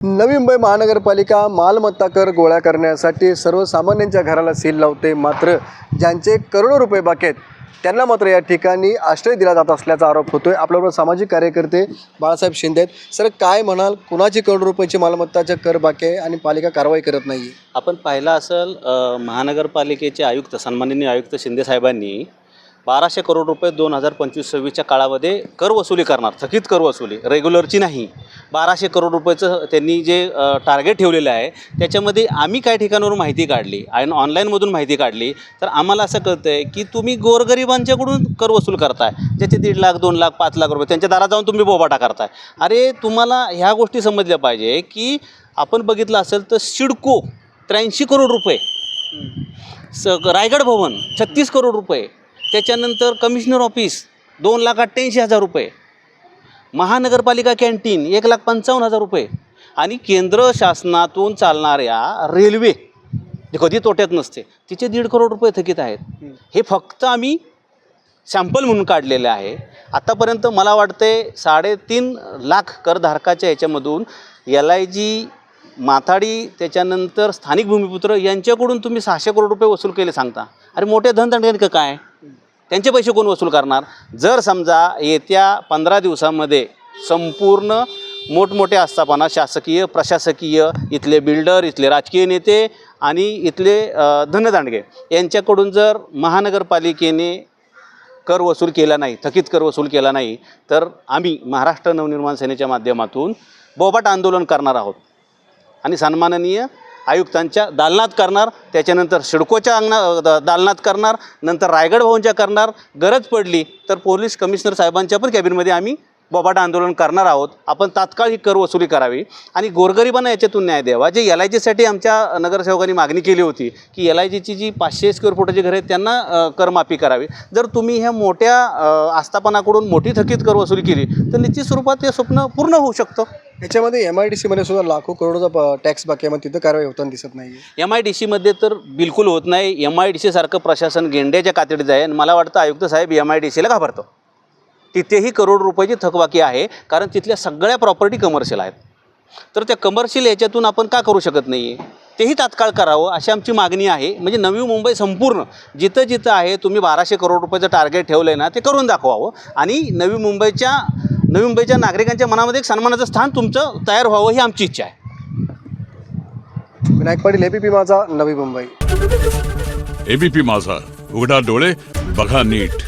नवी मुंबई महानगरपालिका मालमत्ता कर गोळा करण्यासाठी सर्वसामान्यांच्या घराला सील लावते, मात्र ज्यांचे करोडो रुपये बाकी आहेत त्यांना मात्र या ठिकाणी आश्रय दिला जात असल्याचा आरोप होतोय। आपल्याबरोबर सामाजिक कार्यकर्ते बाळासाहेब शिंदे आहेत। सर, काय म्हणाल, कुणाची करोडो रुपयाची मालमत्ताचा कर बाकी आहे आणि पालिका कारवाई करत नाही? आपण पाहिलं असेल, महानगरपालिकेचे आयुक्त सन्माननीय आयुक्त शिंदे साहेबांनी 1200 करोड रुपये 2025-26च्या काळामध्ये कर वसुली करणार, थकीत कर वसुली, रेग्युलरची नाही, 1200 करोड रुपयाचं त्यांनी जे टार्गेट ठेवलेलं आहे त्याच्यामध्ये आम्ही काही ठिकाणावरून माहिती काढली आणि ऑनलाईनमधून माहिती काढली तर आम्हाला असं कळतं आहे की तुम्ही गोरगरिबांच्याकडून कर वसूल करताय, ज्याचे 1.5 लाख 2 लाख 5 लाख रुपये त्यांच्या दारात जाऊन तुम्ही बोबाटा करताय। अरे, तुम्हाला ह्या गोष्टी समजल्या पाहिजे की आपण बघितलं असेल तर सिडको 83 करोड रुपये, रायगड भवन 36 करोड रुपये, त्याच्यानंतर कमिशनर ऑफिस 2,88,000 रुपये, महानगरपालिका कॅन्टीन 1,55,000 रुपये आणि केंद्र शासनातून चालणाऱ्या रेल्वे कधी तोट्यात नसते तिचे 1.5 करोड रुपये थकीत आहेत। हे फक्त आम्ही सॅम्पल म्हणून काढलेले आहे। आत्तापर्यंत मला वाटते 3.5 लाख करधारकाच्या याच्यामधून LIG, माथाडी, त्याच्यानंतर स्थानिक भूमिपुत्र यांच्याकडून तुम्ही 600 करोड रुपये वसूल केले सांगता। अरे, मोठे धनदंडक काय, त्यांचे पैसे कोण वसूल करणार? जर समजा येत्या 15 दिवसामध्ये संपूर्ण मोठमोठे आस्थापना, शासकीय, प्रशासकीय, इथले बिल्डर, इथले राजकीय नेते आणि इथले धनदांडगे यांच्याकडून जर महानगरपालिकेने कर वसूल केला नाही, थकीत कर वसूल केला नाही तर आम्ही महाराष्ट्र नवनिर्माण सेनेच्या माध्यमातून बोबाट आंदोलन करणार आहोत आणि सन्माननीय आयुक्तांच्या दालनात करणार, त्याच्यानंतर सिडकोच्या दालनात करणार, नंतर रायगड भवनच्या करणार, गरज पडली तर पोलीस कमिशनर साहेबांच्या पण कॅबिनमध्ये आम्ही बोबाट आंदोलन करणार आहोत। आपण तात्काळ ही कर वसुली करावी आणि गोरगरिबांना याच्यातून न्याय द्यावा। जे LIGसाठी आमच्या नगरसेवकांनी मागणी केली होती की LIGची जी 500 स्क्वेअर फुटाची घरे आहेत त्यांना करमाफी करावी। जर तुम्ही ह्या मोठ्या आस्थापनाकडून मोठी थकीत कर वसुली केली तर निश्चित स्वरूपात ते स्वप्न पूर्ण होऊ शकतं। याच्यामध्ये MIDCमध्ये सुद्धा लाखो करोडचा टॅक्स बाकी आहे, मग तिथं कारवाई होताना दिसत नाही। MIDCमध्ये तर बिलकुल होत नाही। MIDC सारखं प्रशासन गेंड्याच्या कातडीत आहे आणि मला वाटतं आयुक्त साहेब MIDCला घाबरतो। तिथेही करोड रुपयाची थकबाकी आहे, कारण तिथल्या सगळ्या प्रॉपर्टी कमर्शियल आहेत। तर त्या कमर्शियल याच्यातून आपण का करू शकत नाही आहे, तेही तात्काळ करावं अशी आमची मागणी आहे। म्हणजे नवी मुंबई संपूर्ण जिथं जिथं आहे तुम्ही 1200 करोड रुपयाचं टार्गेट ठेवलं आहे ना, ते करून दाखवावं आणि नवी मुंबईच्या नागरिकांच्या मनामध्ये एक सन्मानाचं स्थान तुमचं तयार व्हावं ही आमची इच्छा आहे। विनायक पाटील, ABP माझा, नवी मुंबई। ABP माझा, उघडा डोळे बघा नीट।